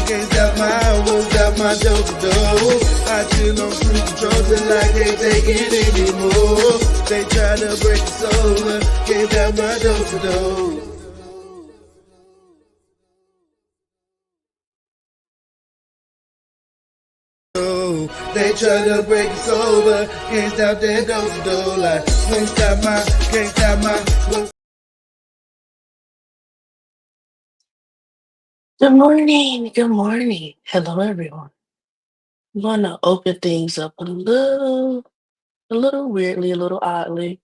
can't stop my, won't stop my dope. I chill on cruise control till I can't take it anymore. They try to break the soul, can't stop my dope. They try to break us over, can't stop that dope. Like, won't stop my, can't stop my, won't. Good morning. Good morning. Hello, everyone. I'm gonna open things up a little weirdly, a little oddly.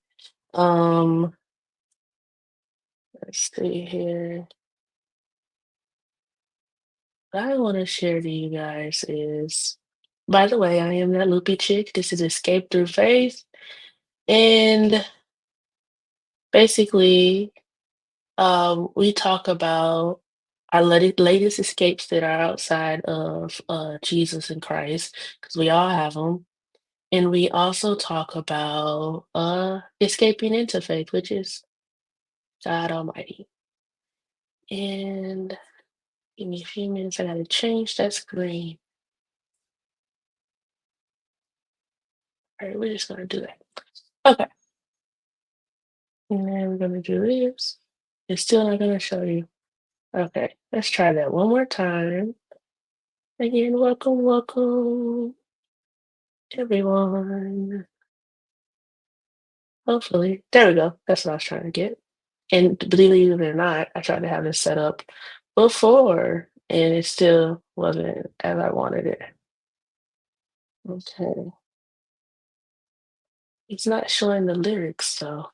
Um, let's see here. What I want to share to you guys is, by the way, I am that loopy chick. This is Escape Through Faith, and basically, we talk about our latest escapes that are outside of Jesus and Christ, because we all have them. And we also talk about escaping into faith, which is God Almighty. And give me a few minutes, I gotta change that screen. All right, we're just gonna do that. Okay. And then we're gonna do this. It's still not gonna show you. Okay, let's try that one more time. Again, welcome, welcome, everyone. Hopefully, there we go. That's what I was trying to get. And believe it or not, I tried to have this set up before, and it still wasn't as I wanted it. Okay. It's not showing the lyrics, though.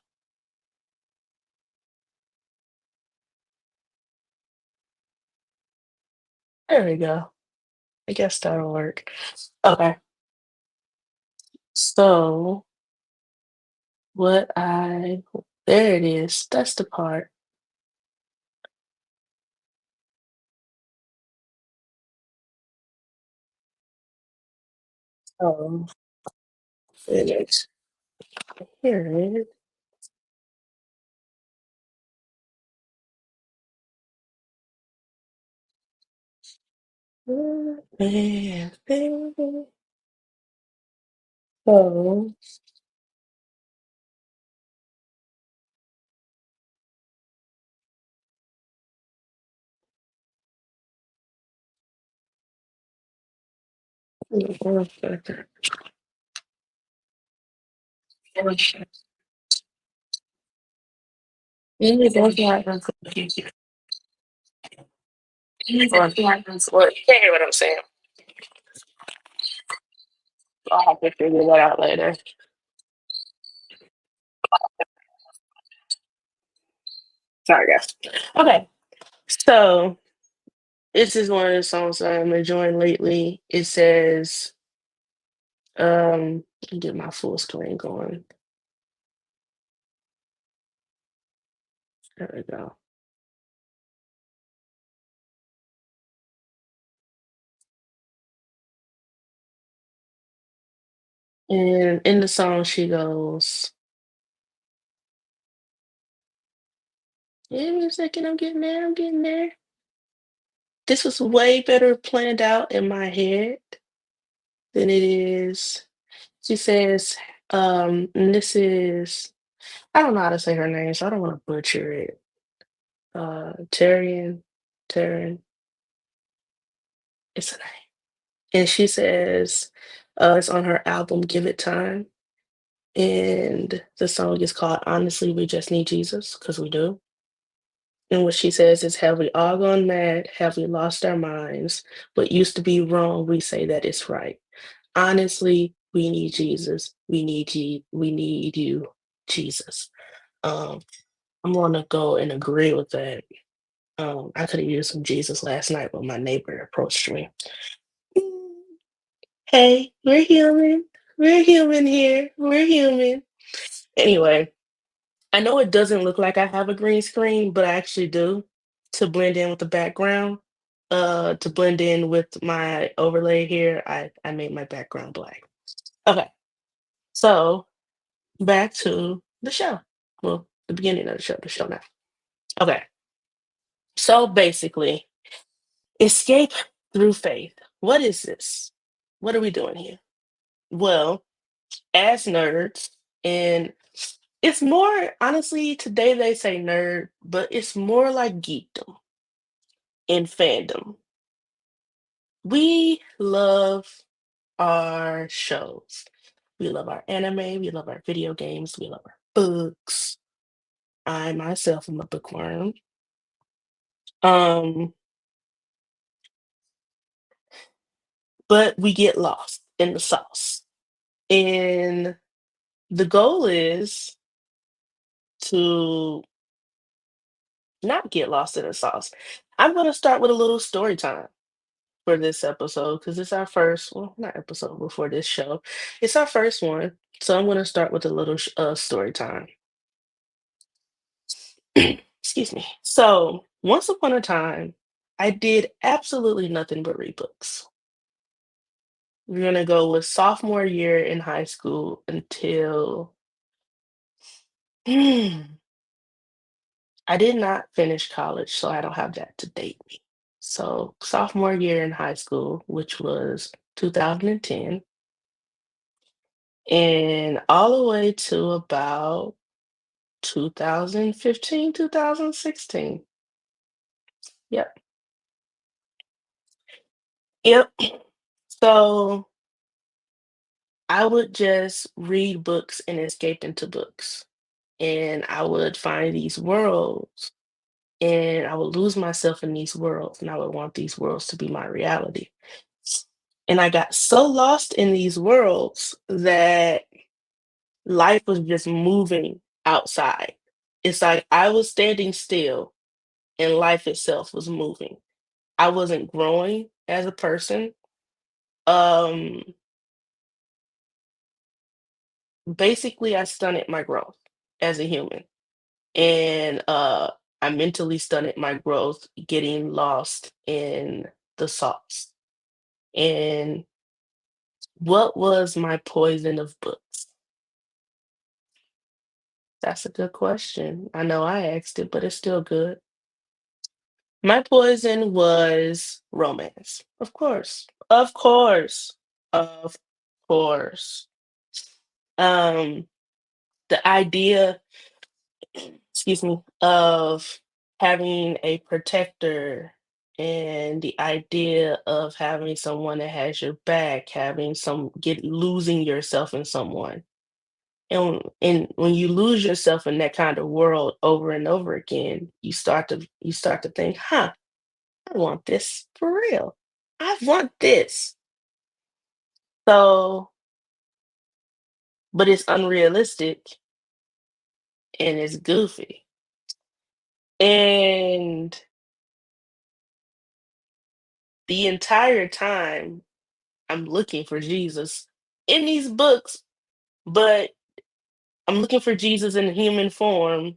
There we go. I guess that'll work. Okay. So, what I there it is. That's the part. Um, Finished. Here it is. Man, baby. So, one second. Maybe that's not gonna confuse you. What? You can't hear what I'm saying. I'll have to figure that out later. Sorry, guys. Okay, so this is one of the songs that I'm enjoying lately. It says, let me get my full screen going. There we go. And in the song, she goes, "Give me a second, I'm getting there, I'm getting there." This was way better planned out in my head than it is. She says, and this is, I don't know how to say her name, so I don't want to butcher it. Taryn, it's a name. And she says, it's on her album Give It Time. And the song is called Honestly, We Just Need Jesus, because we do. And what she says is, have we all gone mad? Have we lost our minds? What used to be wrong, we say that it's right. Honestly, we need Jesus. We need you, Jesus. Um, I'm gonna go and agree with that. I could have used some Jesus last night, but my neighbor approached me. Hey, we're human. We're human here. We're human. Anyway, I know it doesn't look like I have a green screen, but I actually do, to blend in with the background. To blend in with my overlay here, I made my background black. Okay, so back to the show. Well, the beginning of the show now. Okay, so basically, escape through faith. What is this? What are we doing here? Well, as nerds, and it's more honestly, today they say nerd, but it's more like geekdom and fandom. We love our shows. We love our anime, we love our video games, we love our books. I myself am a bookworm. Um, but we get lost in the sauce. And the goal is to not get lost in the sauce. I'm going to start with a little story time for this episode because it's our first, well, not episode before this show. It's our first one. So I'm going to start with a little story time. Excuse me. So once upon a time, I did absolutely nothing but read books. We're going to go with sophomore year in high school until I did not finish college, so I don't have that to date me. So sophomore year in high school, which was 2010, and all the way to about 2015, 2016. Yep. Yep. So I would just read books and escape into books. And I would find these worlds and I would lose myself in these worlds and I would want these worlds to be my reality. And I got so lost in these worlds that life was just moving outside. It's like I was standing still and life itself was moving. I wasn't growing as a person. Um, Basically, I stunted my growth as a human. And I mentally stunted my growth getting lost in the sauce. And what was my poison of books? That's a good question. I know I asked it, but it's still good. My poison was romance. Of course. Of course. Of course. Um, the idea, excuse me, of having a protector and the idea of having someone that has your back, having some get losing yourself in someone. And when you lose yourself in that kind of world over and over again, you start to think, huh, I want this for real. I want this. So, but it's unrealistic and it's goofy. And the entire time I'm looking for Jesus in these books, but I'm looking for Jesus in human form,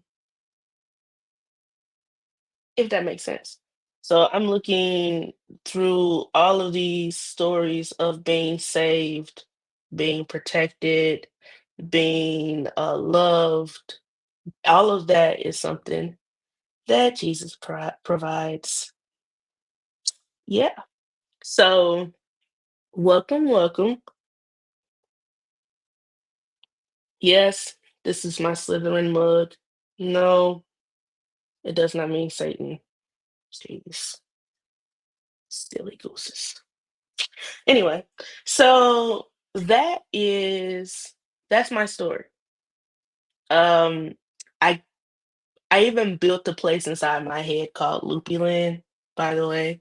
if that makes sense. So I'm looking through all of these stories of being saved, being protected, being loved. All of that is something that Jesus provides. Yeah. So welcome, welcome. Yes, this is my Slytherin mug. No, it does not mean Satan. Jeez, silly gooses. Anyway, so that's my story. Um, I I even built a place inside my head called Loopy Land. By the way,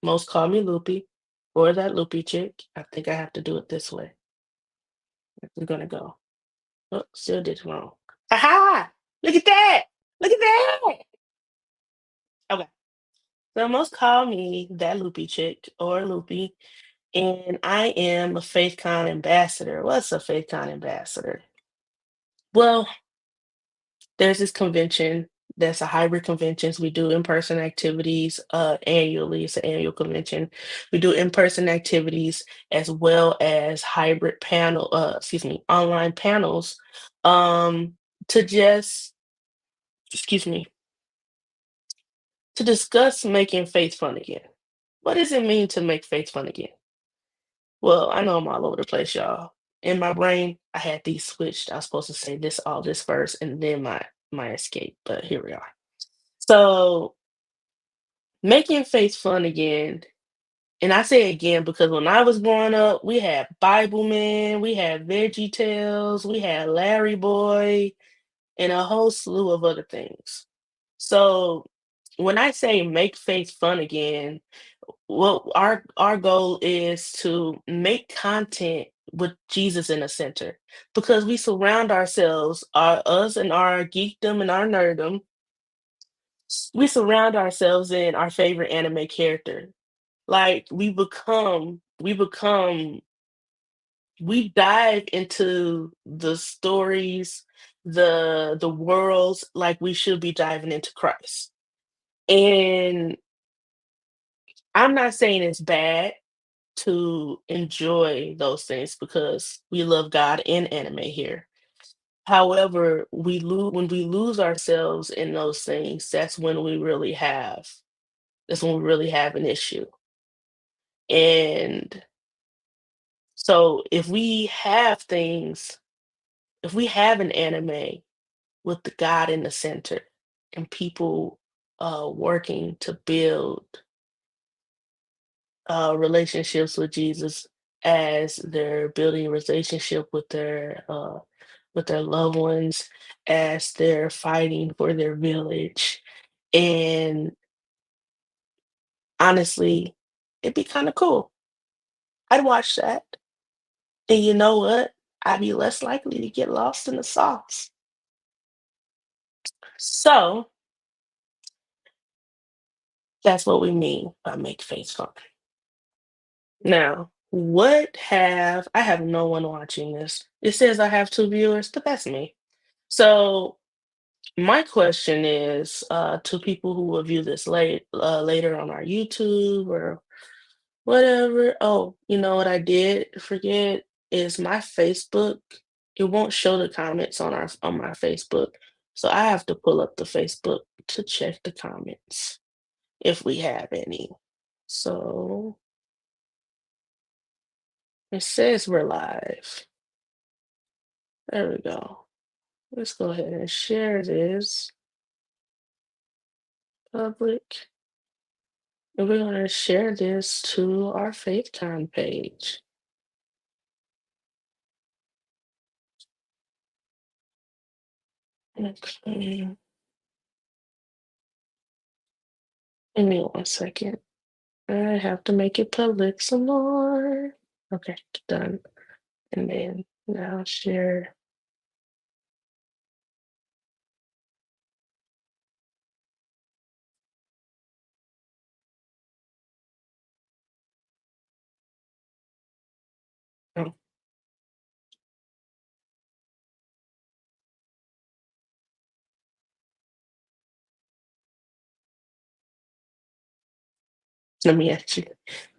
most call me Loopy or that Loopy chick. I think I have to do it this way. We're gonna go. Oh, still did it wrong. Aha! Look at that! Look at that! Okay. So most call me that Loopy chick or Loopy, and I am a FaithCon ambassador. What's a FaithCon ambassador? Well, there's this convention that's a hybrid convention. So we do in-person activities annually. It's an annual convention. We do in-person activities as well as hybrid online panels um, to just, excuse me, to discuss making faith fun again. What does it mean to make faith fun again? Well, I know I'm all over the place, y'all. In my brain, I had these switched. I was supposed to say this all this first and then my escape, but here we are. So making faith fun again, and I say again because when I was growing up, we had Bible Man, we had Veggie Tales, we had Larry Boy, and a whole slew of other things. So when I say make faith fun again, well, our goal is to make content with Jesus in the center because we surround ourselves, us and our geekdom and our nerddom, we surround ourselves in our favorite anime character. Like we dive into the stories, the worlds like we should be diving into Christ. And I'm not saying it's bad to enjoy those things because we love God and anime here. However, when we lose ourselves in those things, that's when we really have an issue. And so if we have an anime with the God in the center and people working to build relationships with Jesus as they're building a relationship with their loved ones, as they're fighting for their village. And honestly, it'd be kind of cool. I'd watch that. And you know what? I'd be less likely to get lost in the sauce. So that's what we mean by make faith fun. Now, I have no one watching this. It says I have two viewers, but that's me. So my question is to people who will view this later on our YouTube or whatever. Oh, you know what I did forget is my Facebook. It won't show the comments on my Facebook, so I have to pull up the Facebook to check the comments if we have any. So it says we're live. There we go. Let's go ahead and share this public. And we're going to share this to our FaithCon page. Okay. Give me one second. I have to make it public some more. Okay, done. And then now share. Oh, let me actually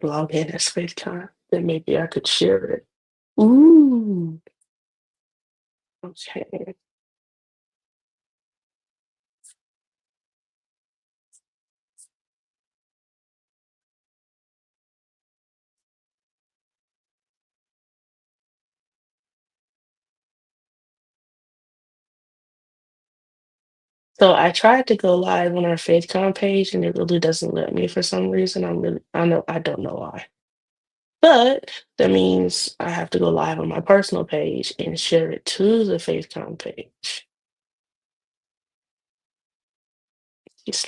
log in as FaceTime. Then maybe I could share it. Ooh, okay. So I tried to go live on our FaceTime page and it really doesn't let me for some reason. I don't know why. But that means I have to go live on my personal page and share it to the FaceTime page. Yes.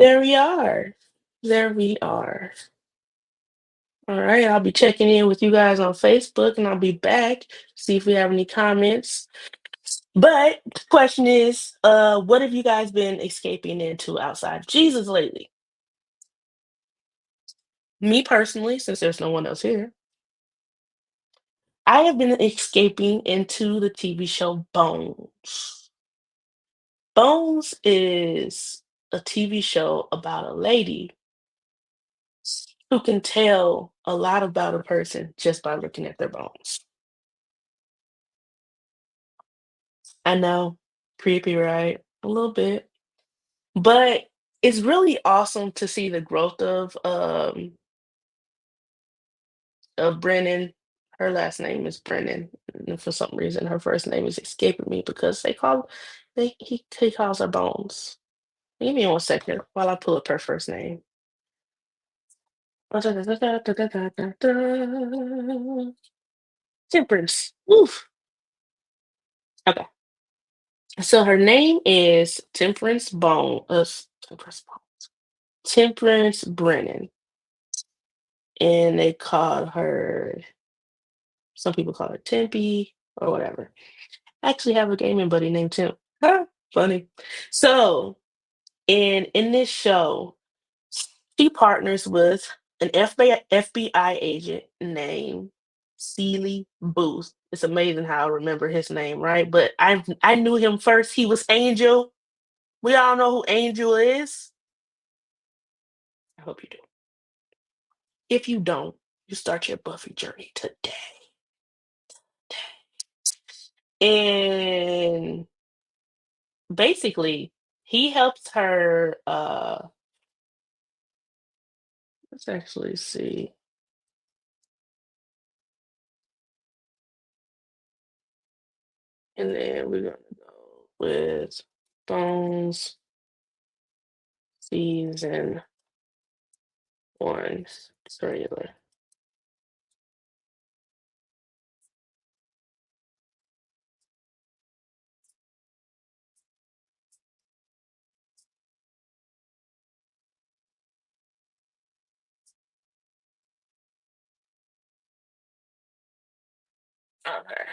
There we are. There we are. All right, I'll be checking in with you guys on Facebook and I'll be back, see if we have any comments. But the question is, what have you guys been escaping into outside of Jesus lately? Me personally, since there's no one else here, I have been escaping into the TV show Bones. Bones is a TV show about a lady who can tell a lot about a person just by looking at their bones. I know. Creepy, right? A little bit. But it's really awesome to see the growth of Brennan. Her last name is Brennan, and for some reason, her first name is escaping me because he calls her Bones. Give me 1 second while I pull up her first name. Temperance. Oof. Okay. So her name is Temperance Brennan, and they call her. Some people call her Tempy or whatever. I actually have a gaming buddy named Temp. Huh, funny. So, in this show, she partners with an FBI agent named Seeley Booth. It's amazing how I remember his name, right? But I knew him first. He was Angel. We all know who Angel is. I hope you do. If you don't, you start your Buffy journey today. And basically, he helps her. Let's actually see. And then we're gonna go with Bones season one trailer. Okay.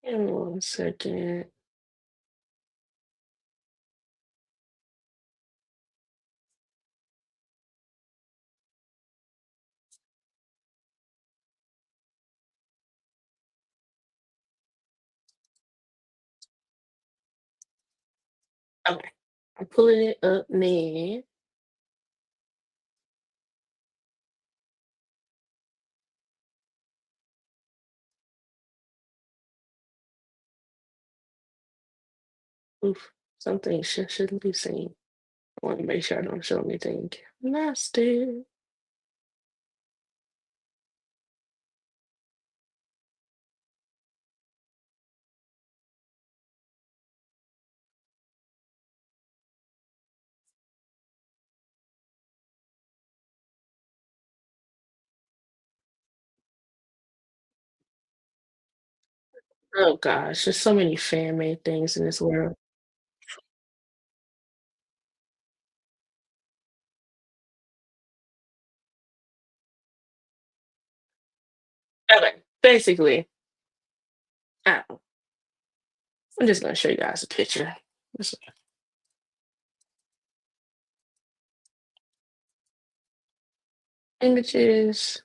In 1 second. Okay. I'm pulling it up now. Oof. Something shouldn't be seen. I want to make sure I don't show anything nasty. Oh gosh, there's so many fan-made things in this world. Okay. Basically, I I'm just gonna show you guys a picture. This images.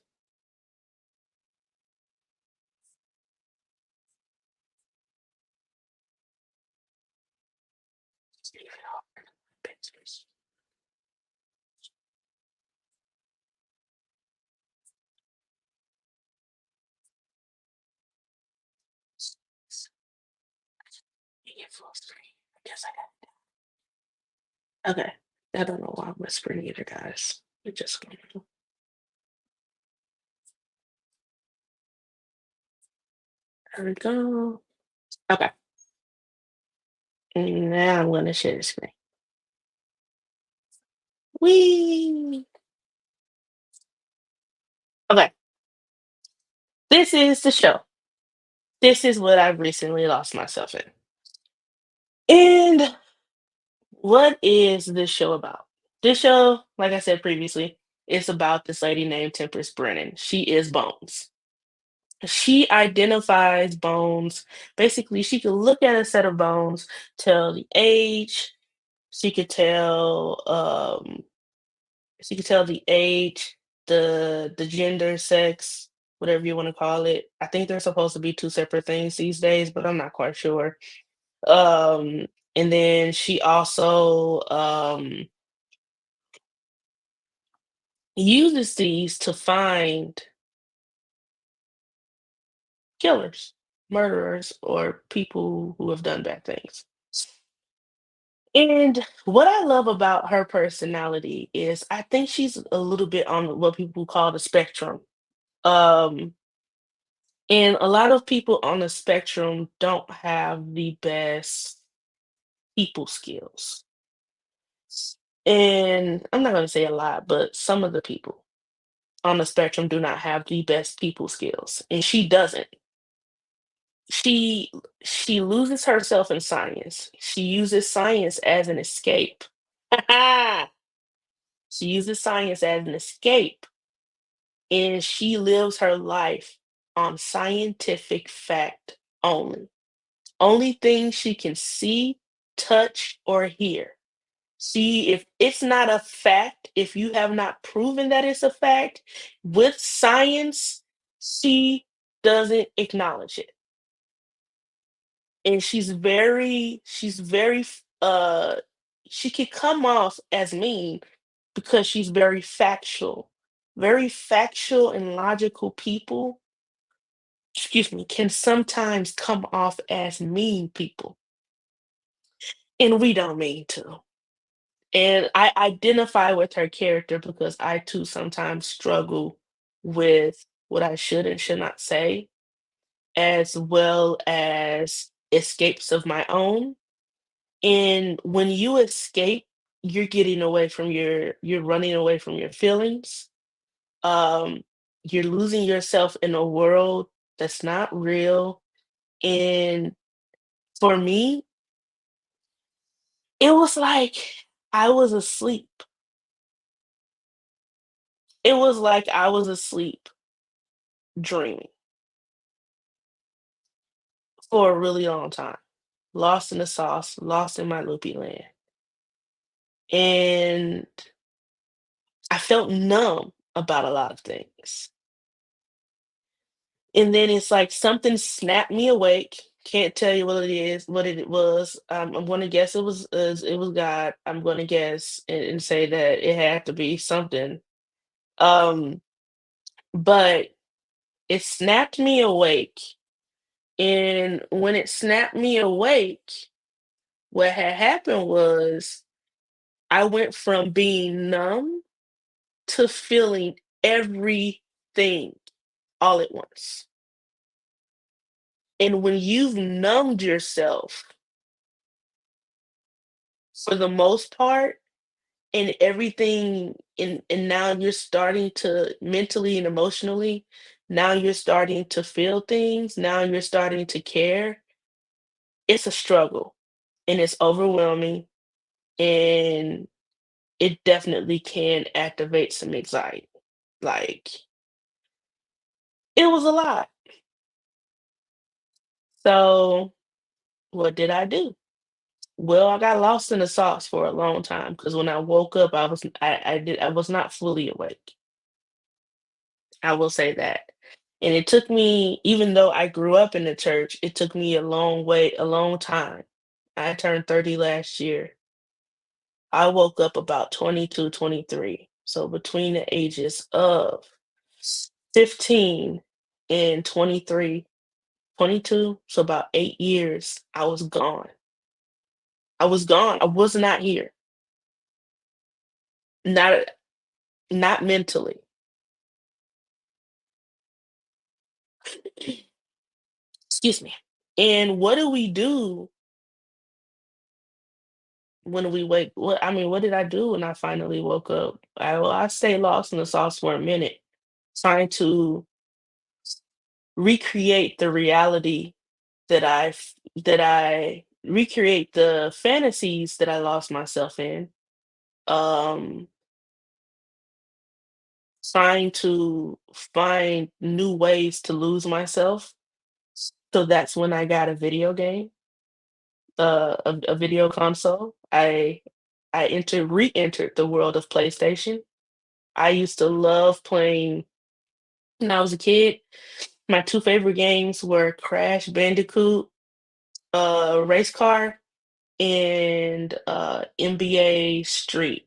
Pictures. Get full screen. I guess okay. I don't know why I'm whispering either, guys. We're just gonna there we go. Okay. And now I'm gonna share the screen. Whee! Okay. This is the show. This is what I've recently lost myself in. And what is this show about? This show, like I said previously, is about this lady named Temperance Brennan. She is Bones. She identifies bones. Basically, she could look at a set of bones, tell the age. She could tell the age, the gender, sex, whatever you want to call it. I think they're supposed to be two separate things these days, but I'm not quite sure. Um, and then she also uses these to find killers, murderers, or people who have done bad things. And what I love about her personality is I think she's a little bit on what people call the spectrum. Um, and a lot of people on the spectrum don't have the best people skills. And I'm not going to say a lot, but some of the people on the spectrum do not have the best people skills. And she doesn't. She she loses herself in science. She uses science as an escape. She uses science as an escape, and she lives her life on scientific fact only. Only things she can see, touch, or hear. See, if it's not a fact, if you have not proven that it's a fact with science, she doesn't acknowledge it. And she could come off as mean because she's very factual. Very factual and logical people, excuse me, can sometimes come off as mean people, and we don't mean to. And I identify with her character because I too sometimes struggle with what I should and should not say, as well as escapes of my own. And when you escape, you're running away from your feelings. Um, you're losing yourself in a world that's not real. And for me, it was like I was asleep. It was like I was asleep dreaming for a really long time, lost in the sauce, lost in my loopy land. And I felt numb about a lot of things. And then it's like something snapped me awake. Can't tell you what it was. I'm gonna guess it was God. I'm gonna guess and say that it had to be something. Um, but it snapped me awake. And when it snapped me awake, what had happened was I went from being numb to feeling everything all at once. And when you've numbed yourself for the most part and everything and now you're starting to mentally and emotionally, now you're starting to feel things, now you're starting to care, it's a struggle and it's overwhelming and it definitely can activate some anxiety. Like, it was a lot. So, what did I do? Well, I got lost in the sauce for a long time because when I woke up, I was not fully awake. I will say that. And it took me, even though I grew up in the church, it took me a long time. I turned 30 last year. I woke up about 22, 23. So between the ages of 15 and 23, 22, so about 8 years, I was gone. I was gone. I was not here. Not not mentally. Excuse me. And what do we do when we wake what I mean, what did I do when I finally woke up? I stayed lost in the sauce for a minute, trying to recreate the reality that I recreate the fantasies that I lost myself in. Um, trying to find new ways to lose myself. So that's when I got a video game, a video console. I re-entered the world of PlayStation. I used to love playing when I was a kid. My two favorite games were Crash Bandicoot, Race Car, and NBA Street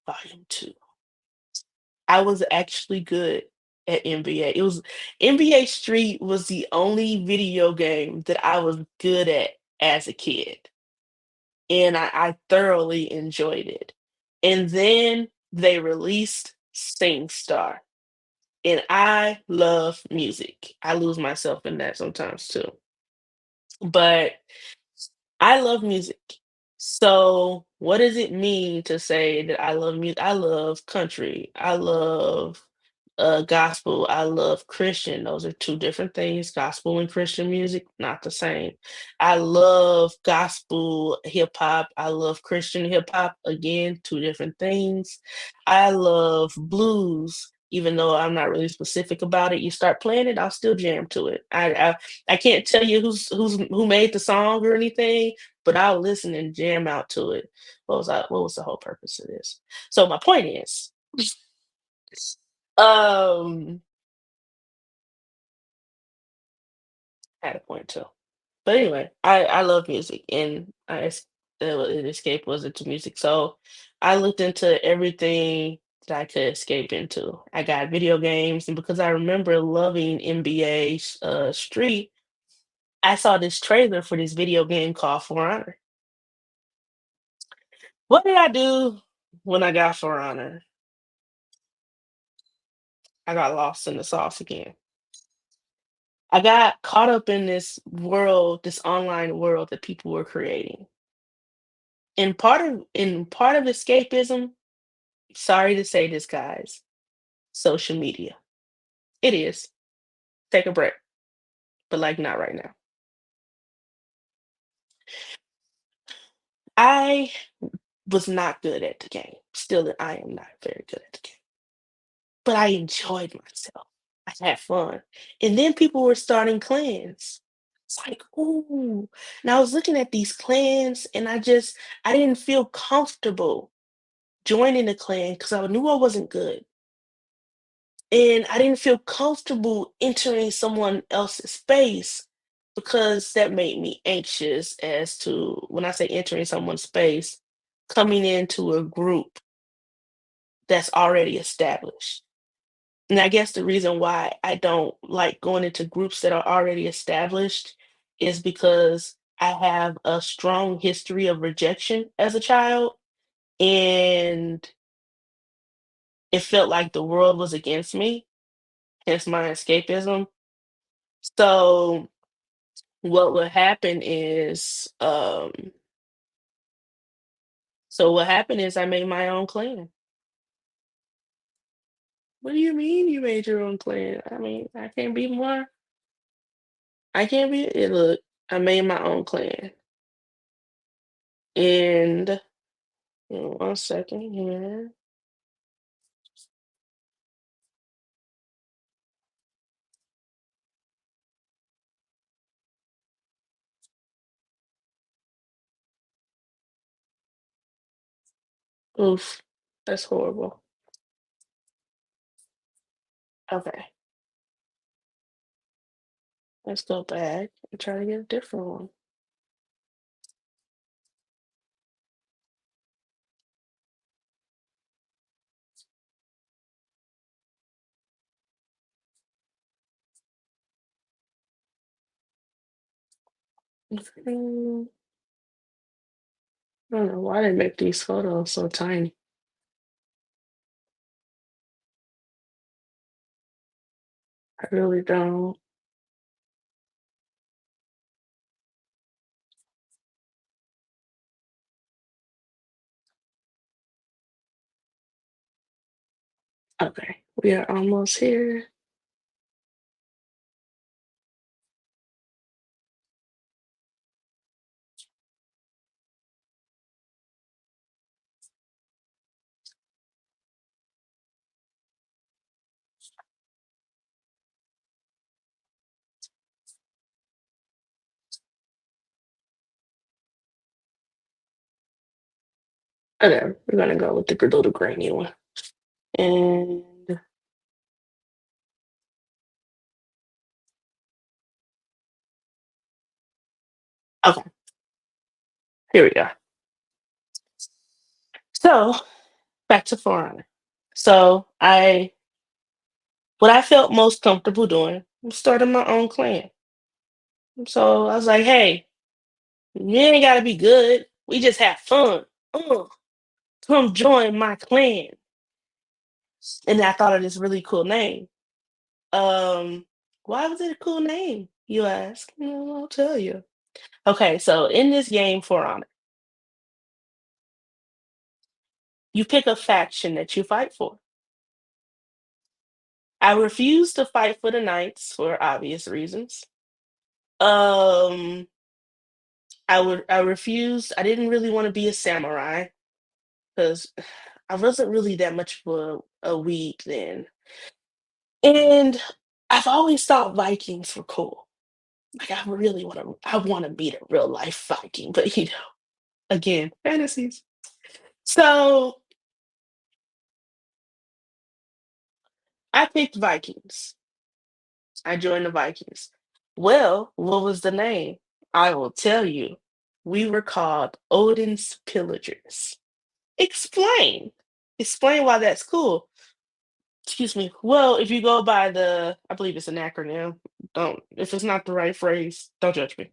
Volume 2. I was actually good at NBA. It was NBA Street was the only video game that I was good at as a kid, and I thoroughly enjoyed it. And then they released SingStar, and I love music. I lose myself in that sometimes too. But I love music. So, what does it mean to say that I love music? I love country. I love gospel. I love Christian. Those are two different things. Gospel and Christian music, not the same. I love gospel hip hop. I love Christian hip hop. Again, two different things. I love blues. Even though I'm not really specific about it, you start playing it, I'll still jam to it. I can't tell you who made the song or anything, but I'll listen and jam out to it. What was the whole purpose of this? So my point is, um, I had a point too. But anyway, I love music and an escape was into music. So I looked into everything that I could escape into. I got video games, and because I remember loving NBA Street, I saw this trailer for this video game called For Honor. What did I do when I got For Honor? I got lost in the sauce again. I got caught up in this world, this online world that people were creating. And part of escapism, sorry to say this, guys, social media. It is. Take a break, but like not right now. I was not good at the game. Still, I am not very good at the game, but I enjoyed myself. I had fun. And then people were starting clans. It's like, ooh. And I was looking at these clans and I didn't feel comfortable joining a clan because I knew I wasn't good. And I didn't feel comfortable entering someone else's space because that made me anxious as to when I say entering someone's space, coming into a group that's already established. And I guess the reason why I don't like going into groups that are already established is because I have a strong history of rejection as a child, and it felt like the world was against me, hence my escapism. So what would happen is, I made my own clan. What do you mean you made your own clan? I mean, I can't be, look, I made my own clan. And one second here. Oof, that's horrible. Okay, let's go back and try to get a different one. I don't know why they make these photos so tiny. I really don't. Okay, we are almost here. Okay, we're gonna go with the little grainy one. And okay, here we go. So back to For Honor. So what I felt most comfortable doing was starting my own clan. So I was like, hey, you ain't gotta be good. We just have fun. Come join my clan. And I thought of this really cool name. Um, why was it a cool name? You ask. I'll tell you. Okay, so in this game, For Honor, you pick a faction that you fight for. I refused to fight for the Knights for obvious reasons. Um, I refused. I didn't really want to be a samurai because I wasn't really that much of a weeb then. And I've always thought Vikings were cool. Like I want to be the real life Viking, but again, fantasies. So I picked Vikings. I joined the Vikings. Well, what was the name? I will tell you. We were called Odin's Pillagers. Explain. Explain why that's cool. Excuse me. Well, if you go by I believe it's an acronym. Don't, if it's not the right phrase, don't judge me.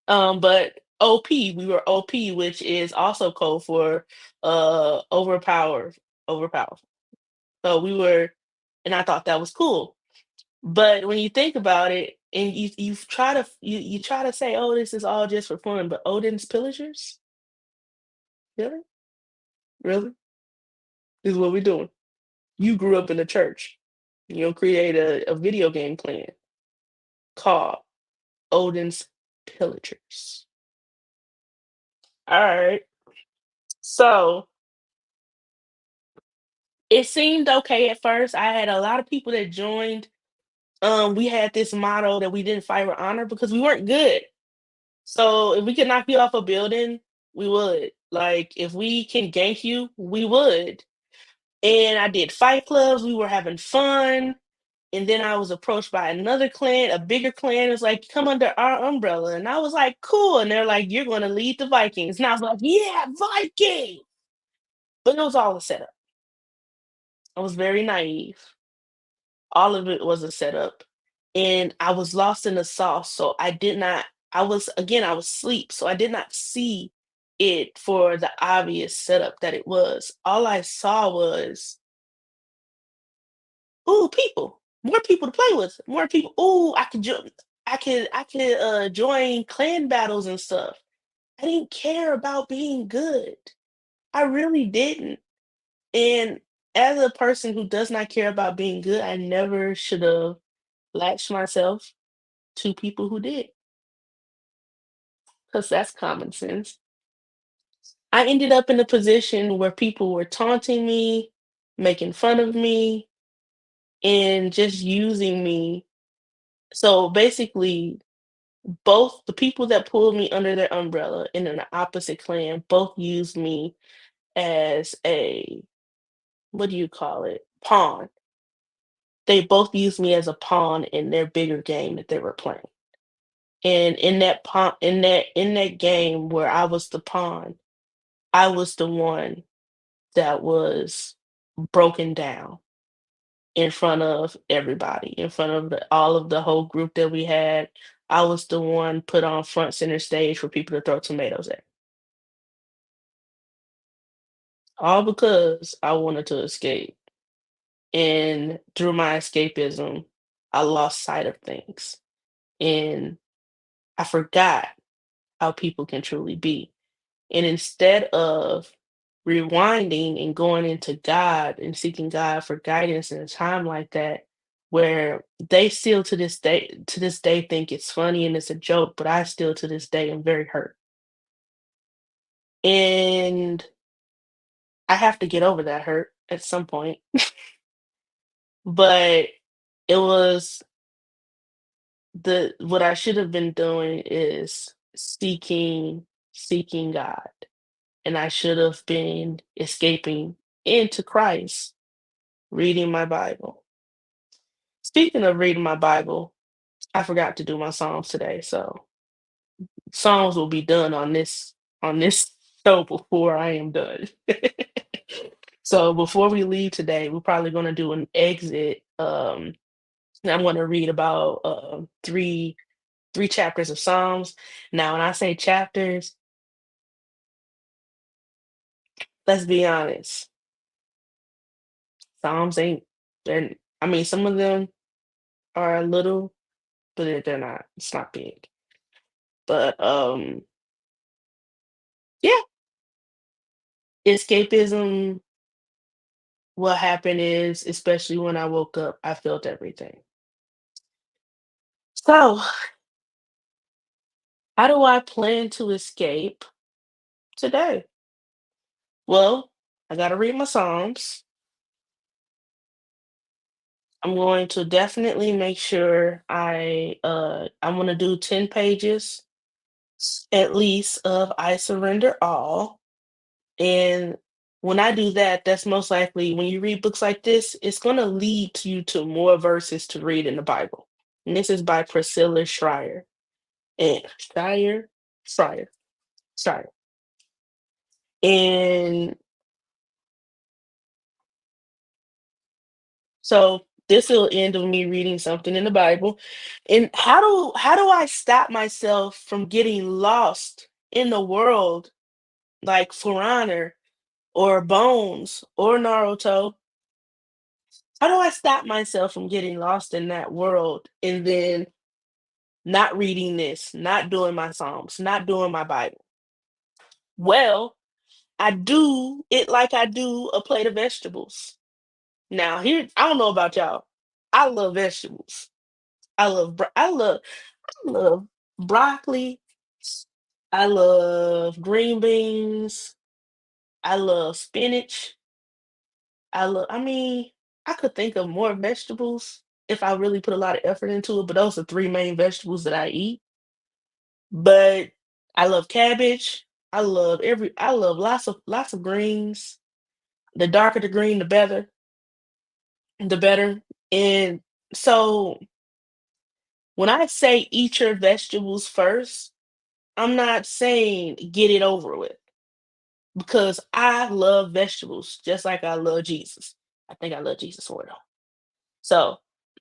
But OP, we were OP, which is also code for overpowered. So we were, and I thought that was cool. But when you think about it, and you try to say, oh, this is all just for fun, but Odin's pillagers, really, really, this is what we're doing. You grew up in the church. You'll create a video game clan called Odin's Pillagers. All right. So it seemed okay at first. I had a lot of people that joined. We had this motto that we didn't fight with honor because we weren't good. So if we could knock you off a building, we would. Like if we can gank you, we would. And I did fight clubs. We were having fun. And then I was approached by another clan, a bigger clan. It was like, come under our umbrella. And I was like, cool. And they're like, you're going to lead the Vikings. And I was like, yeah, Viking. But it was all a setup. I was very naive. All of it was a setup. And I was lost in the sauce. So I was asleep. So I did not see it for the obvious setup that it was. All I saw was, ooh, people, more people to play with, more people. Ooh, I could join clan battles and stuff. I didn't care about being good. I really didn't. And as a person who does not care about being good, I never should have latched myself to people who did, because that's common sense. I ended up in a position where people were taunting me, making fun of me, and just using me. So basically, both the people that pulled me under their umbrella and in the opposite clan both used me as a, what do you call it? Pawn. They both used me as a pawn in their bigger game that they were playing. And in that game where I was the pawn, I was the one that was broken down in front of everybody, in front of all of the whole group that we had. I was the one put on front center stage for people to throw tomatoes at. All because I wanted to escape. And through my escapism, I lost sight of things. And I forgot how people can truly be. And instead of rewinding and going into God and seeking God for guidance in a time like that, where they still to this day think it's funny and it's a joke, but I still to this day am very hurt. And I have to get over that hurt at some point. But it was the what I should have been doing is seeking God. And I should have been escaping into Christ, reading my Bible. Speaking of reading my Bible, I forgot to do my Psalms today, so Psalms will be done on this show before I am done. So before we leave today, we're probably gonna do an exit. And I'm gonna read about three chapters of Psalms. Now, when I say chapters, let's be honest, Psalms ain't. They're, I mean, some of them are little, but they're not. It's not big. But yeah, escapism. What happened is, especially when I woke up, I felt everything. So, how do I plan to escape today? Well, I gotta read my Psalms. I'm going to definitely make sure I'm gonna do 10 pages at least of I surrender all. And when I do that, that's most likely when you read books like this, it's gonna lead to you to more verses to read in the Bible. And this is by Priscilla Schreier. And Schreier, Schreier. And so this will end with me reading something in the Bible. And how do I stop myself from getting lost in the world like For Honor or Bones or Naruto? How do I stop myself from getting lost in that world and then not reading this, not doing my Psalms, not doing my Bible? Well, I do it like I do a plate of vegetables. Now, here, I don't know about y'all. I love vegetables. I love broccoli. I love green beans. I love spinach. I mean, I could think of more vegetables if I really put a lot of effort into it, but those are three main vegetables that I eat. But I love cabbage. I love lots of greens. The darker the green, the better. And so when I say eat your vegetables first, I'm not saying get it over with because I love vegetables just like I love Jesus. I think I love Jesus more though. So,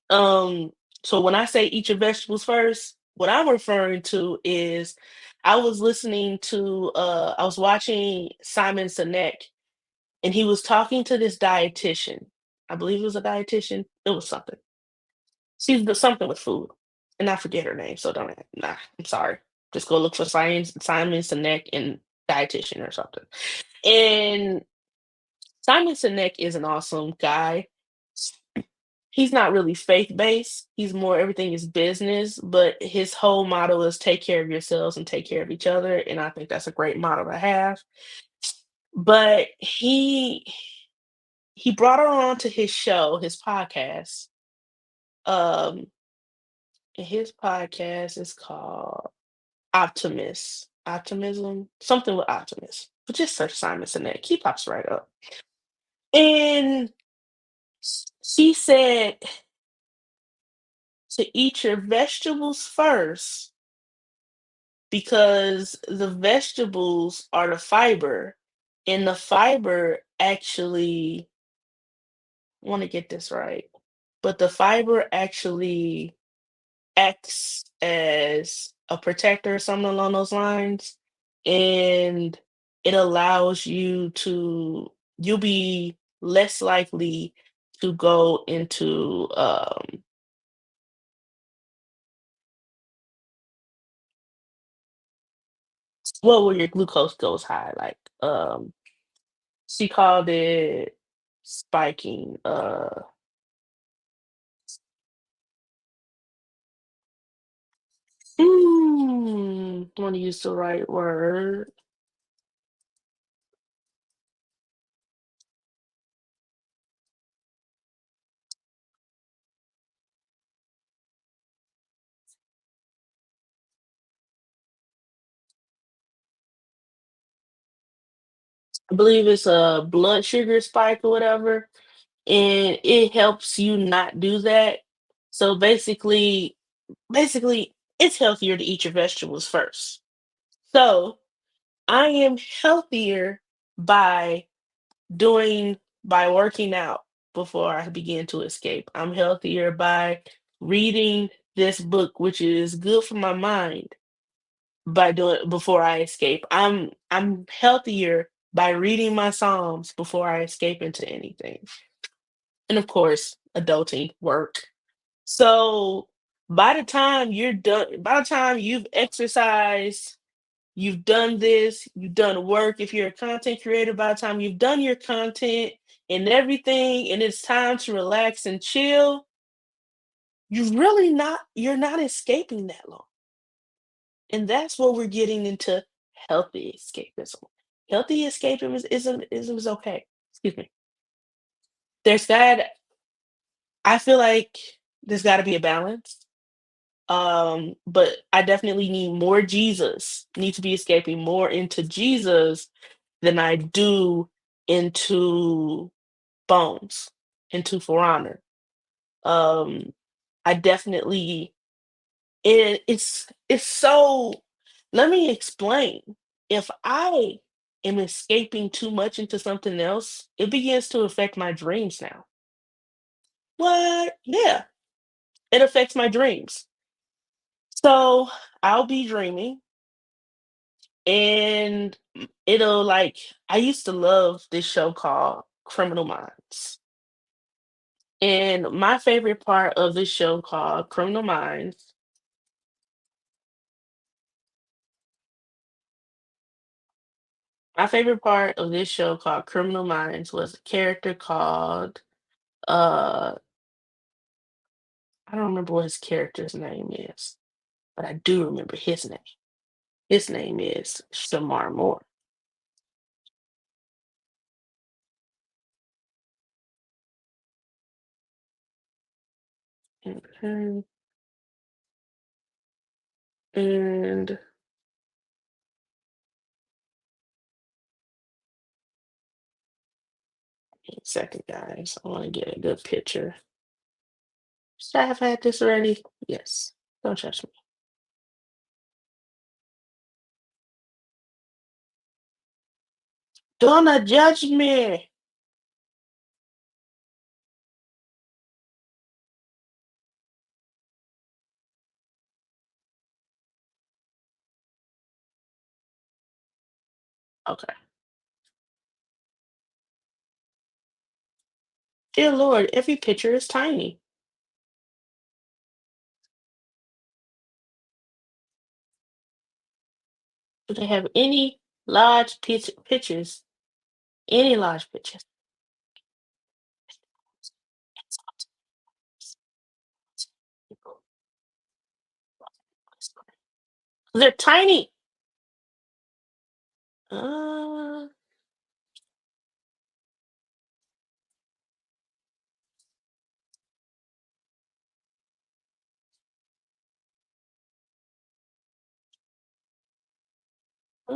um, so when I say eat your vegetables first, what I'm referring to is I was watching Simon Sinek and he was talking to this dietitian. I believe it was a dietitian. It was something. She's something with food. And I forget her name, so don't nah, I'm sorry. Just go look for Simon Sinek and dietitian or something. And Simon Sinek is an awesome guy. He's not really faith-based. He's more everything is business, but his whole motto is take care of yourselves and take care of each other. And I think that's a great motto to have. But he brought her on to his show, his podcast. Um, and his podcast is called Optimism, something with Optimus. But just search Simon Sinek. He pops right up. And she said to eat your vegetables first because the vegetables are the fiber, and the fiber actually, I want to get this right, but the fiber actually acts as a protector or something along those lines, and it allows you'll be less likely to go into well where your glucose goes high, like she called it spiking. Want to use the right word. I believe it's a blood sugar spike or whatever, and it helps you not do that. So basically, it's healthier to eat your vegetables first. So I am healthier by doing. by working out before I begin to escape. I'm healthier by reading this book, which is good for my mind, by doing before I escape. I'm healthier by reading my Psalms before I escape into anything. And of course, adulting, work. So by the time you're done, by the time you've exercised, you've done this, you've done work. If you're a content creator, by the time you've done your content and everything, and it's time to relax and chill, you're not escaping that long. And that's what we're getting into healthy escapism. Healthy escapism is okay. Excuse me. There's that I feel like there's gotta be a balance. But I definitely need more Jesus. Need to be escaping more into Jesus than I do into Bones, into For Honor. Um, I definitely it's so let me explain. If I am escaping too much into something else, it begins to affect my dreams now. What? Yeah, it affects my dreams. So I'll be dreaming and it'll like I used to love this show called Criminal Minds. And my favorite part of this show called Criminal Minds, my favorite part of this show called Criminal Minds was a character called uh I don't remember what his character's name is, but I do remember his name. His name is Shamar Moore. Mhm. And second guys, I want to get a good picture. Should I have had this already? Yes. Don't judge me. Don't judge me. Okay. Dear Lord, every picture is tiny. Do they have any large pictures? Any large pictures? They're tiny. Uh, uh,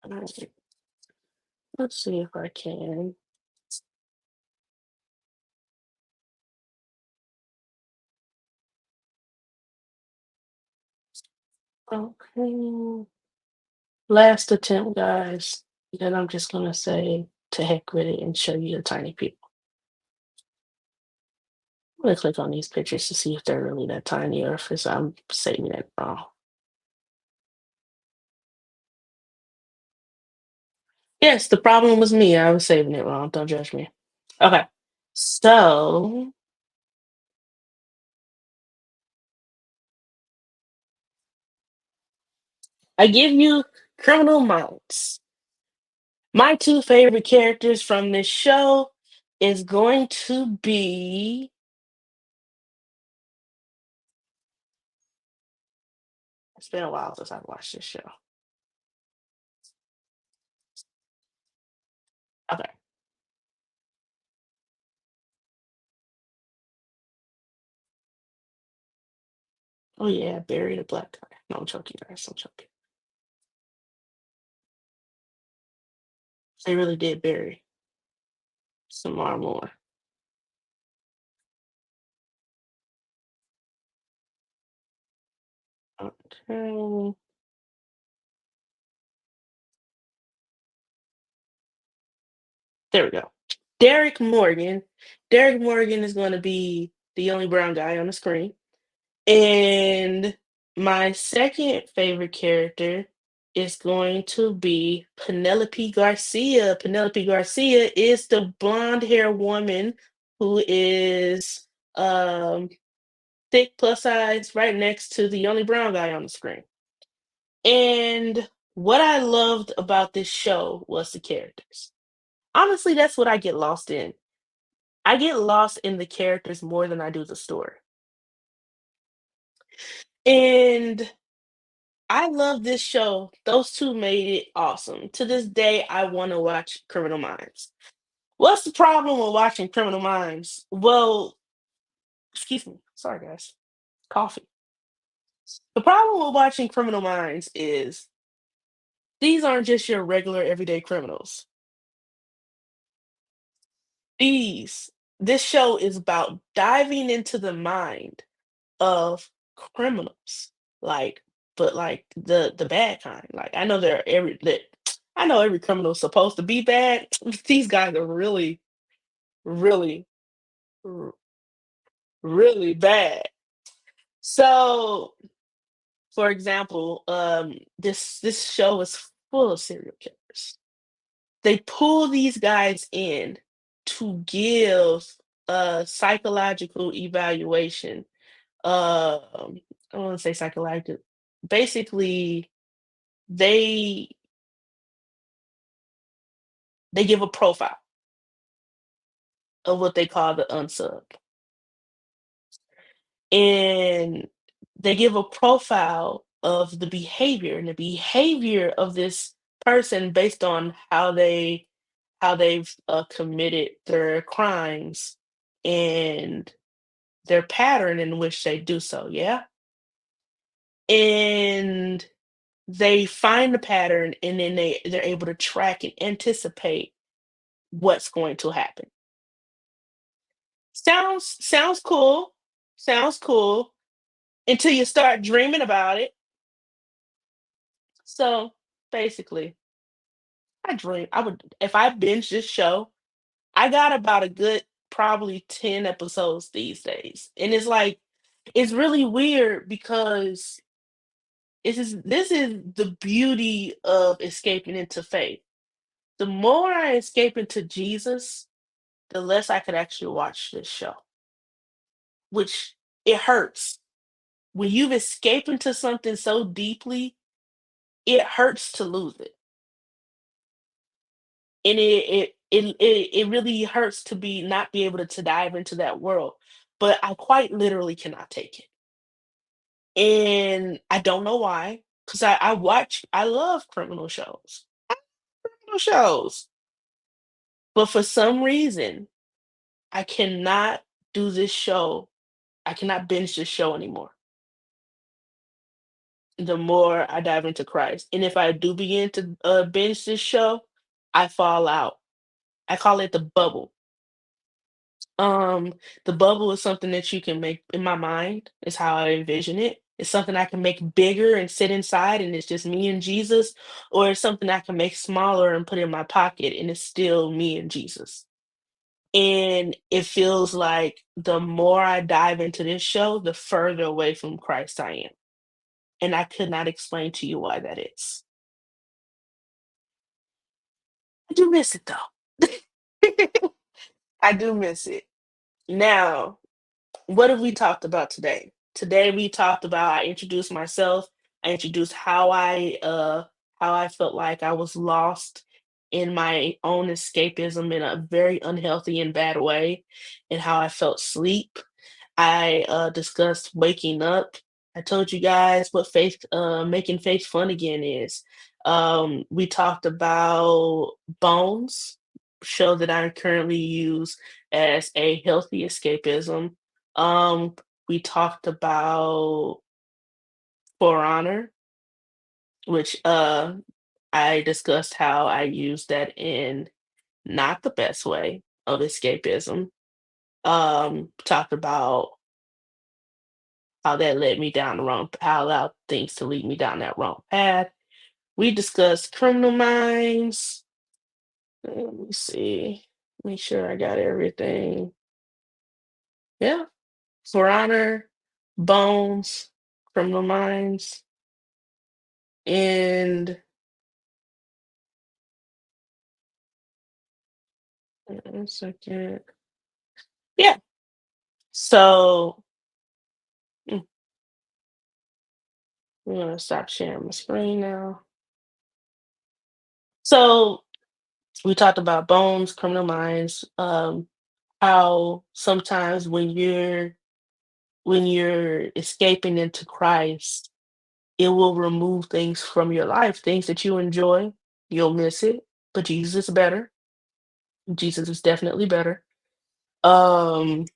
alright, let's see if I can. Okay. Last attempt, guys. Then I'm just gonna say to heck with it and show you the tiny people. I'm gonna click on these pictures to see if they're really that tiny or if it's, I'm saving it wrong. Yes, the problem was me. I was saving it wrong. Don't judge me. Okay. So I give you Criminal Minds. My two favorite characters from this show is going to be. It's been a while since I've watched this show. Okay. Oh yeah, Barry the Black Guy. No, I'm joking, guys. I'm joking. They really did bury Samara Moore. Okay. There we go. Derek Morgan. Derek Morgan is going to be the only brown guy on the screen. And my second favorite character is going to be Penelope Garcia. Penelope Garcia is the blonde hair woman who is thick plus size right next to the only brown guy on the screen. And what I loved about this show was the characters. Honestly, that's what I get lost in. I get lost in the characters more than I do the story. And I love this show. Those two made it awesome. To this day, I want to watch Criminal Minds. What's the problem with watching Criminal Minds? Well, excuse me. Sorry, guys. Coffee. The problem with watching Criminal Minds is these aren't just your regular everyday criminals. These, this show is about diving into the mind of criminals, like, but like the bad kind. Like I know every criminal's supposed to be bad. These guys are really, really, r- really bad. So, for example, this show is full of serial killers. They pull these guys in to give a psychological evaluation. I don't want to say psychological. Basically, they they give a profile of what they call the unsub, and they give a profile of the behavior and the behavior of this person based on how they've committed their crimes and their pattern in which they do so. Yeah, and they find the pattern, and then they're able to track and anticipate what's going to happen. Sounds cool. Sounds cool until you start dreaming about it. So basically, I dream. I would if I binge this show, I got about a good probably 10 episodes these days. And it's like it's really weird because this is the beauty of escaping into faith. The more I escape into Jesus, the less I could actually watch this show, which it hurts. When you've escaped into something so deeply, it hurts to lose it. And it really hurts to be not be able to dive into that world. But I quite literally cannot take it. And I don't know why. Because I love criminal shows. But for some reason, I cannot do this show. I cannot binge this show anymore. The more I dive into Christ. And if I do begin to binge this show, I fall out. I call it the bubble. Um, the bubble is something that you can make in my mind, is how I envision it. It's something I can make bigger and sit inside, and it's just me and Jesus, or it's something I can make smaller and put in my pocket, and it's still me and Jesus. And it feels like the more I dive into this show, the further away from Christ I am. And I could not explain to you why that is. I do miss it though. I do miss it. Now, what have we talked about today? Today we talked about I introduced myself. I introduced how I felt like I was lost in my own escapism in a very unhealthy and bad way, and how I felt sleep. I discussed waking up. I told you guys what making faith fun again is. We talked about Bones, show that I currently use as a healthy escapism. Um, we talked about For Honor, which I discussed how I use that in not the best way of escapism. Talked about how that led me down the wrong, how allowed things to lead me down that wrong path. We discussed Criminal Minds. Let me see. Make sure I got everything. Yeah. For Honor, Bones, Criminal Minds, and 1 second. Yeah. So mm, I'm gonna stop sharing my screen now. So we talked about Bones, Criminal Minds, how sometimes when you're escaping into Christ, it will remove things from your life, things that you enjoy. You'll miss it, but Jesus is better. Jesus is definitely better. Um,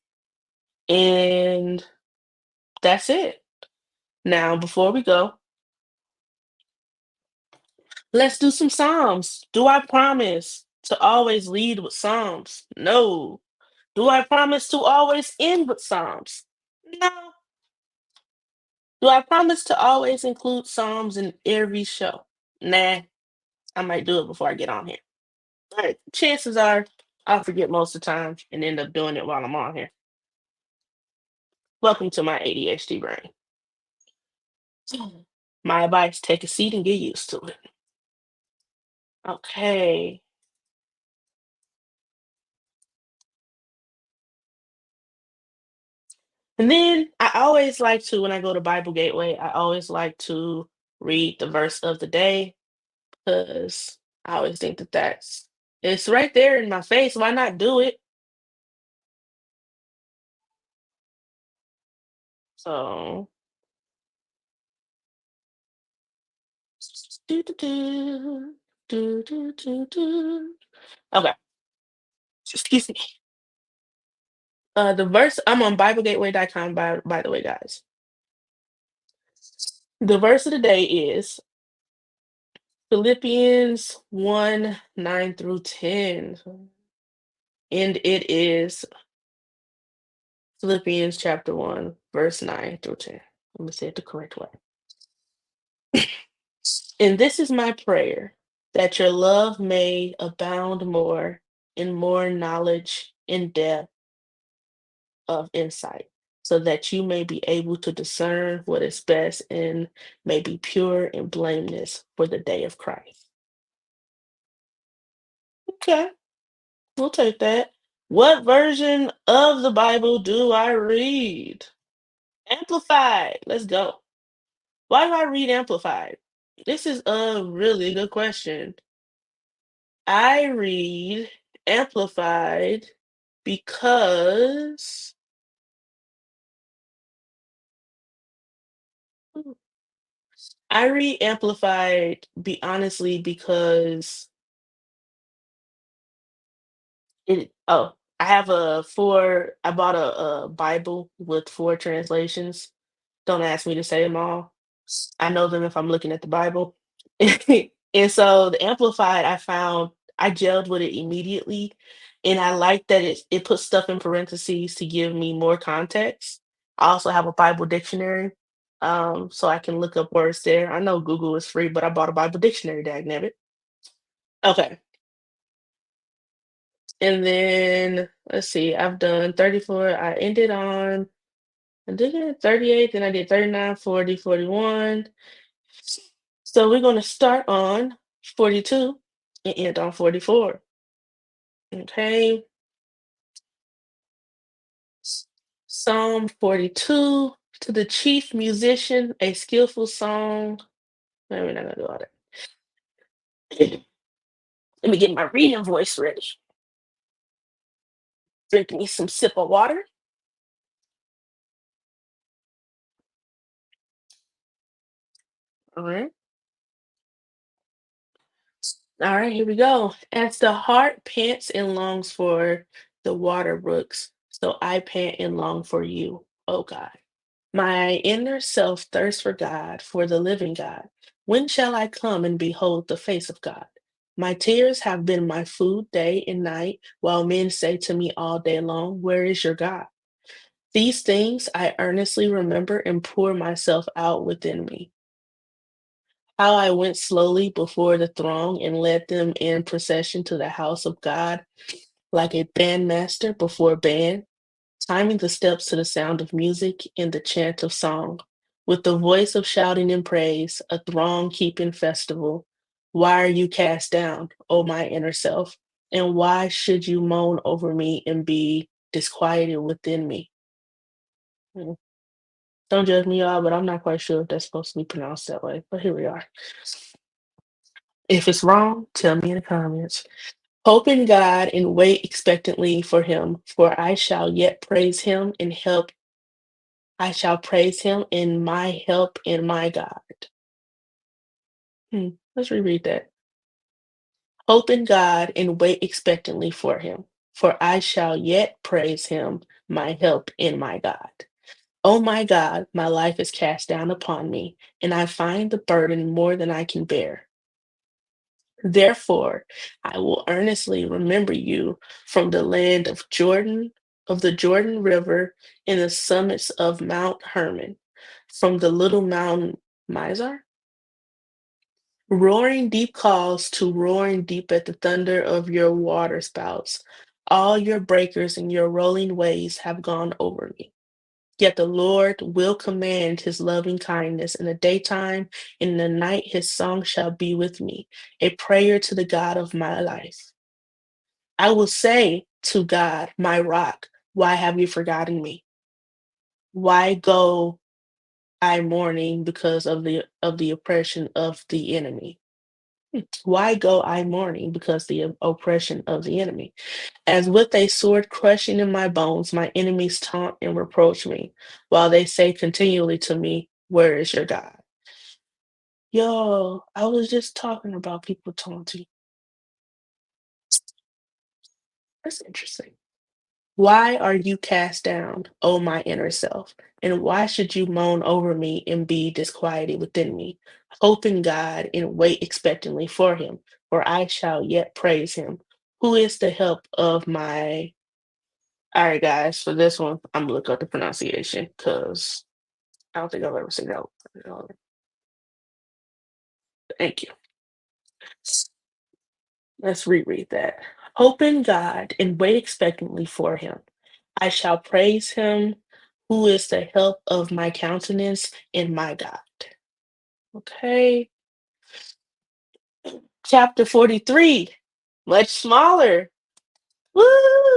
and that's it. Now, before we go, let's do some Psalms. Do I promise to always lead with Psalms? No. Do I promise to always end with Psalms? No. Do I promise to always include Psalms in every show? Nah. I might do it before I get on here. But chances are I'll forget most of the time and end up doing it while I'm on here. Welcome to my ADHD brain. My advice, take a seat and get used to it. Okay. And then I always like to, when I go to Bible Gateway, I always like to read the verse of the day because I always think that it's right there in my face. Why not do it? So, do, do, do, do. Okay, excuse me. The verse, I'm on BibleGateway.com, by the way, guys. The verse of the day is Philippians 1 9 through 10. And it is Philippians chapter 1, verse 9 through 10. Let me say it the correct way. And this is my prayer, that your love may abound more in more knowledge and depth of insight, so that you may be able to discern what is best and may be pure and blameless for the day of Christ. Okay, we'll take that. What version of the Bible do I read? Amplified. Let's go. Why do I read Amplified? This is a really good question. I read Amplified because I read Amplified, be honestly, because I have I bought a Bible with 4 translations. Don't ask me to say them all. I know them if I'm looking at the Bible. And so the Amplified, I found I gelled with it immediately. And I like that it puts stuff in parentheses to give me more context. I also have a Bible dictionary. So I can look up words there. I know Google is free, but I bought a Bible dictionary, dagnabbit. Okay. And then let's see, I've done 34. I did it 38, then I did 39, 40, 41. So we're gonna start on 42 and end on 44. Okay. Psalm 42, to the chief musician, a skillful song. No, we're not gonna do all that. Let me get my reading voice ready. Drink me some sip of water. All right. All right, here we go. As the heart pants and longs for the water brooks, so I pant and long for you, oh God. My inner self thirsts for God, for the living God. When shall I come and behold the face of God? My tears have been my food day and night, while men say to me all day long, where is your God? These things I earnestly remember and pour myself out within me. How I went slowly before the throng and led them in procession to the house of God, like a bandmaster before a band, timing the steps to the sound of music and the chant of song. With the voice of shouting and praise, a throng keeping festival. Why are you cast down, O my inner self? And why should you moan over me and be disquieted within me? Mm. Don't judge me, y'all, but I'm not quite sure if that's supposed to be pronounced that way. But here we are. If it's wrong, tell me in the comments. Hope in God and wait expectantly for him, for I shall yet praise him and help. I shall praise him in my help in my God. Let's reread that. Hope in God and wait expectantly for him, for I shall yet praise him, my help in my God. Oh my God, my life is cast down upon me, and I find the burden more than I can bear. Therefore, I will earnestly remember you from the land of Jordan, of the Jordan River, in the summits of Mount Hermon, from the little mountain Mizar. Roaring deep calls to roaring deep at the thunder of your water spouts. All your breakers and your rolling waves have gone over me. Yet the Lord will command his loving kindness in the daytime, and in the night his song shall be with me, a prayer to the God of my life. I will say to God, my rock, why have you forgotten me? Why go I mourning because of the oppression of the enemy? Why go I mourning because the oppression of the enemy? As with a sword crushing in my bones, my enemies taunt and reproach me, while they say continually to me, where is your God? Yo, I was just talking about people taunting. That's interesting. Why are you cast down, O my inner self? And why should you moan over me and be disquieted within me? Hope in God and wait expectantly for him, for I shall yet praise him. Who is the help of my. All right, guys, for this one, I'm gonna look up the pronunciation because I don't think I've ever seen that one. Thank you. Let's reread that. Hope in God and wait expectantly for him. I shall praise him who is the help of my countenance and my God. Okay. Chapter 43. Much smaller. Woo!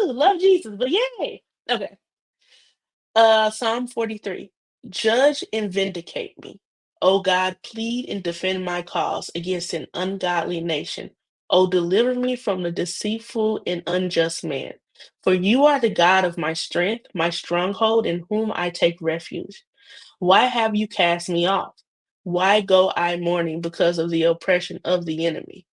Love Jesus, but yay. Okay. Psalm 43. Judge and vindicate me. O God, plead and defend my cause against an ungodly nation. O deliver me from the deceitful and unjust man. For you are the God of my strength, my stronghold, in whom I take refuge. Why have you cast me off? Why go I mourning because of the oppression of the enemy?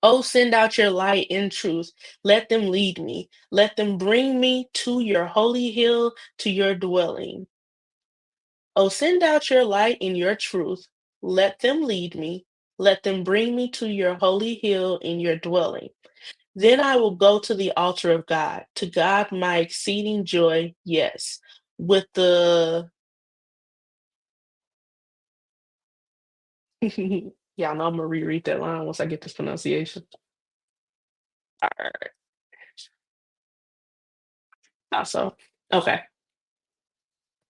Oh, send out your light in truth. Let them lead me. Let them bring me to your holy hill, to your dwelling. Oh, send out your light in your truth. Let them lead me. Let them bring me to your holy hill in your dwelling. Then I will go to the altar of God, to God my exceeding joy, yes. With the. Yeah, know I'm gonna reread that line once I get this pronunciation. All right. Also, okay.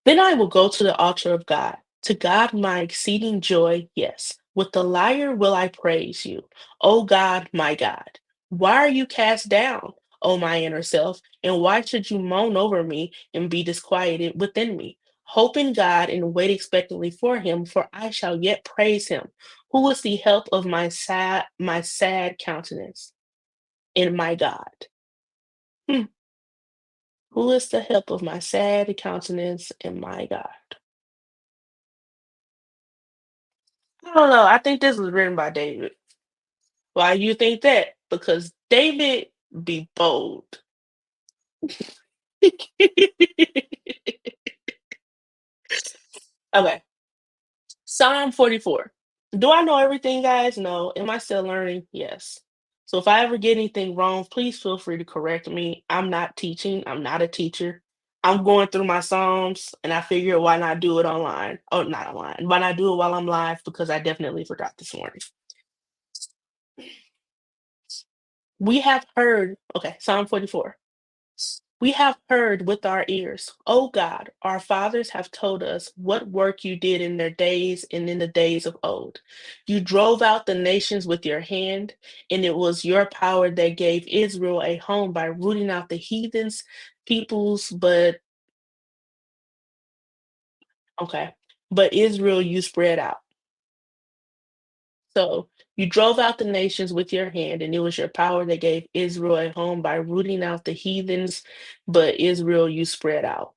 Then I will go to the altar of God, to God my exceeding joy, yes. With the lyre will I praise you, O God, my God. Why are you cast down, O my inner self, and why should you moan over me and be disquieted within me? Hope in God and wait expectantly for him, for I shall yet praise him, who is the help of my sad countenance in my God. Hmm. Who is the help of my sad countenance in my God? I don't know. I think this was written by David. Why you think that? Because David be bold. Okay. Psalm 44. Do I know everything, guys? No. Am I still learning? Yes. So if I ever get anything wrong, please feel free to correct me. I'm not teaching. I'm not a teacher. I'm going through my Psalms and I figured why not do it online? Oh, not online. Why not do it while I'm live? Because I definitely forgot this morning. We have heard, okay, Psalm 44. We have heard with our ears, O God, our fathers have told us what work you did in their days and in the days of old. You drove out the nations with your hand, and it was your power that gave Israel a home by rooting out the heathens, peoples, but okay, but Israel you spread out. So you drove out the nations with your hand, and it was your power that gave Israel a home by rooting out the heathens, but Israel you spread out.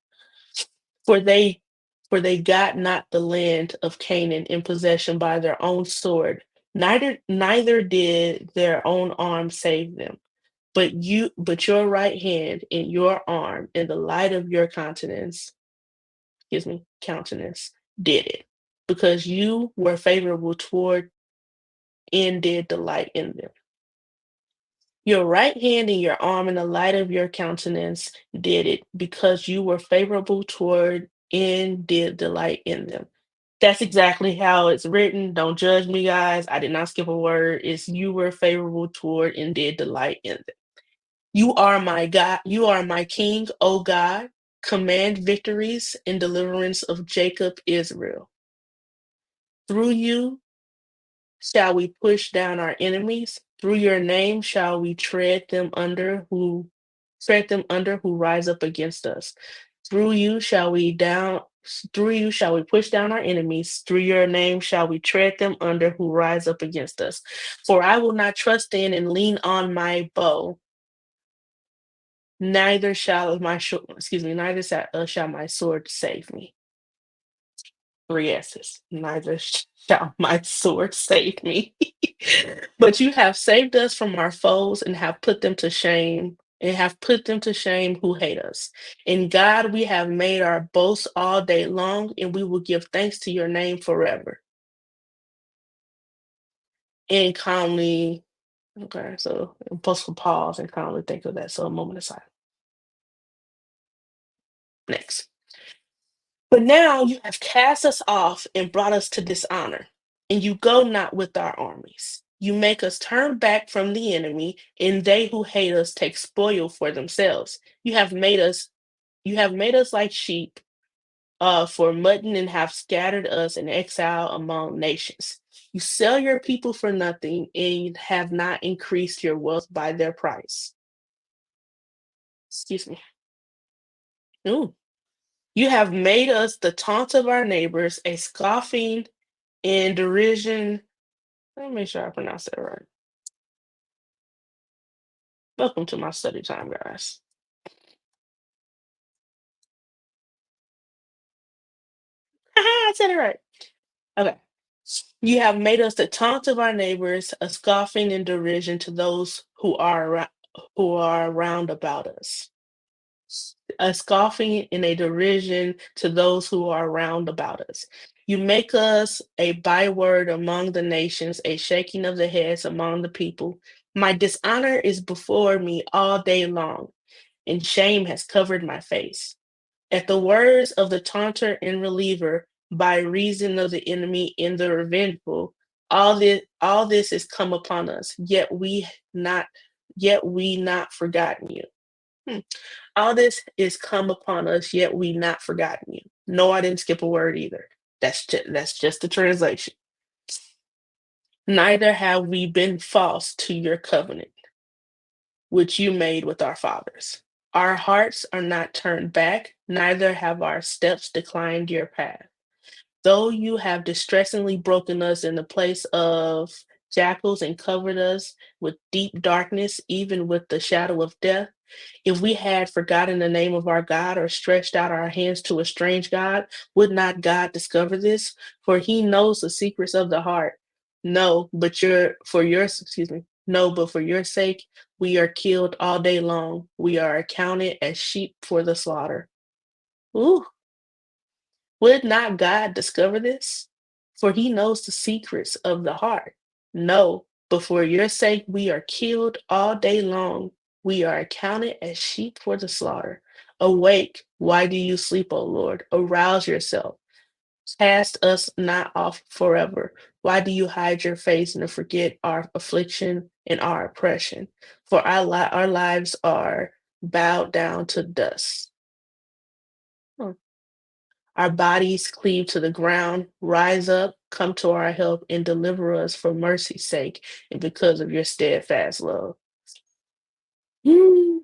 For they for they got not the land of Canaan in possession by their own sword, neither did their own arm save them. But your right hand and your arm and the light of your countenance did it, because you were favorable toward and did delight in them. Your right hand and your arm and the light of your countenance did it, because you were favorable toward and did delight in them. That's exactly how it's written. Don't judge me, guys. I did not skip a word. It's you were favorable toward and did delight in them. You are my God. You are my King, O God. Command victories and deliverance of Jacob, Israel. Through you shall we push down our enemies. Through your name shall we tread them under who rise up against us. Through you shall we down Through you shall we push down our enemies. Through your name shall we tread them under who rise up against us. For I will not trust in and lean on my bow, neither shall my sword save me. Three S's. Neither shall my sword save me. But you have saved us from our foes and have put them to shame, who hate us. In God we have made our boast all day long, and we will give thanks to your name forever. And calmly, okay, so post pause and calmly think of that. So a moment aside. Next. But now you have cast us off and brought us to dishonor, and you go not with our armies. You make us turn back from the enemy, and they who hate us take spoil for themselves. You have made us like sheep for mutton, and have scattered us in exile among nations. You sell your people for nothing, and have not increased your wealth by their price. Excuse me. Ooh. You have made us the taunt of our neighbors, a scoffing in derision. Let me make sure I pronounce that right. Welcome to my study time, guys. I said it right. Okay. You have made us the taunt of our neighbors, a scoffing in derision to those who are round about us. A scoffing and a derision to those who are round about us. You make us a byword among the nations, a shaking of the heads among the people. My dishonor is before me all day long, and shame has covered my face. At the words of the taunter and reliever, by reason of the enemy and the revengeful, all this is come upon us, not yet we not forgotten you. Hmm. All this is come upon us, yet we not forgotten you. No, I didn't skip a word either. That's just the translation. Neither have we been false to your covenant, which you made with our fathers. Our hearts are not turned back, neither have our steps declined your path. Though you have distressingly broken us in the place of jackals and covered us with deep darkness, even with the shadow of death, if we had forgotten the name of our God or stretched out our hands to a strange God, would not God discover this? For he knows the secrets of the heart. No, but for your sake, we are killed all day long. We are accounted as sheep for the slaughter. Ooh, would not God discover this? For he knows the secrets of the heart. No, but for your sake, we are killed all day long. We are accounted as sheep for the slaughter. Awake, why do you sleep, O Lord? Arouse yourself. Cast us not off forever. Why do you hide your face and forget our affliction and our oppression? For our lives are bowed down to dust. Hmm. Our bodies cleave to the ground. Rise up, come to our help, and deliver us for mercy's sake and because of your steadfast love. Mm,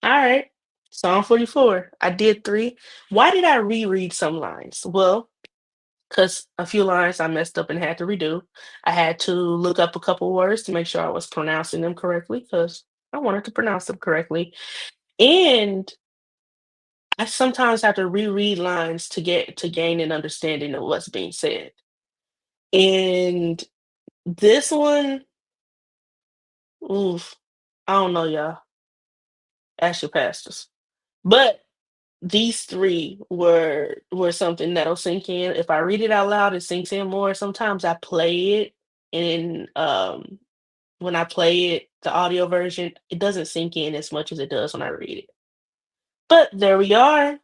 all right. Psalm 44. I did three. Why did I reread some lines? Well, because a few lines I messed up and had to redo. I had to look up a couple words to make sure I was pronouncing them correctly because I wanted to pronounce them correctly. And I sometimes have to reread lines to gain an understanding of what's being said. And this one, oof, I don't know, y'all. Ask your pastors. But these three were something that'll sink in. If I read it out loud, it sinks in more. Sometimes I play it and when I play it, the audio version, it doesn't sink in as much as it does when I read it. But there we are.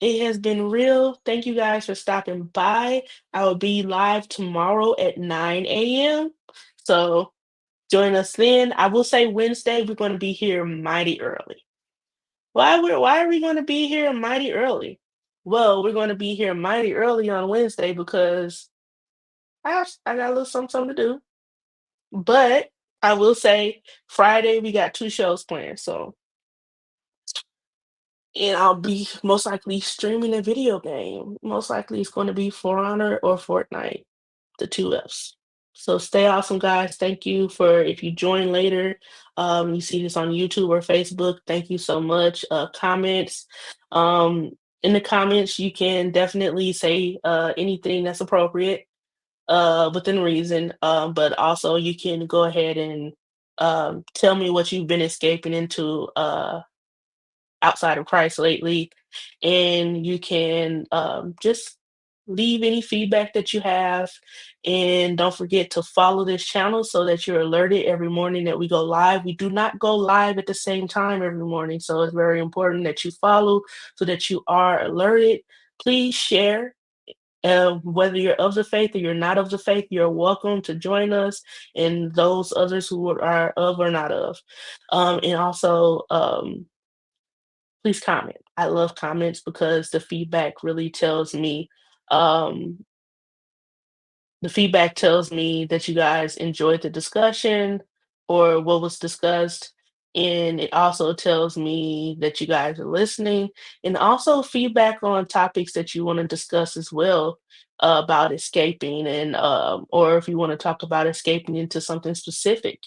It has been real. Thank you guys for stopping by. I will be live tomorrow at 9 a.m. So join us then. I will say Wednesday, we're going to be here mighty early. Why are we going to be here mighty early? Well, we're going to be here mighty early on Wednesday because I got a little something to do. But I will say Friday we got two shows planned. So and I'll be most likely streaming a video game. Most likely it's going to be For Honor or Fortnite, the two Fs. So stay awesome, guys. Thank you for if you join later, you see this on YouTube or Facebook. Thank you so much. Comments, um, in the comments, you can definitely say anything that's appropriate within reason. But also you can go ahead and tell me what you've been escaping into outside of Christ lately, and you can just leave any feedback that you have. And don't forget to follow this channel so that you're alerted every morning that we go live. We do not go live at the same time every morning, so it's very important that you follow so that you are alerted. Please share. Whether you're of the faith or you're not of the faith, you're welcome to join us and those others who are of or not of. And also, please comment. I love comments because um, the feedback tells me that you guys enjoyed the discussion or what was discussed. And it also tells me that you guys are listening, and also feedback on topics that you want to discuss as well about escaping, and or if you want to talk about escaping into something specific.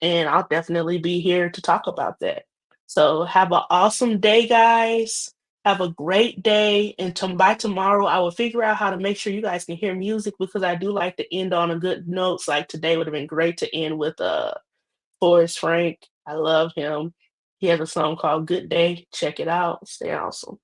And I'll definitely be here to talk about that. So have an awesome day, guys. Have a great day. And by tomorrow, I will figure out how to make sure you guys can hear music because I do like to end on a good notes. Like today would have been great to end with Forrest Frank. I love him. He has a song called Good Day. Check it out. Stay awesome.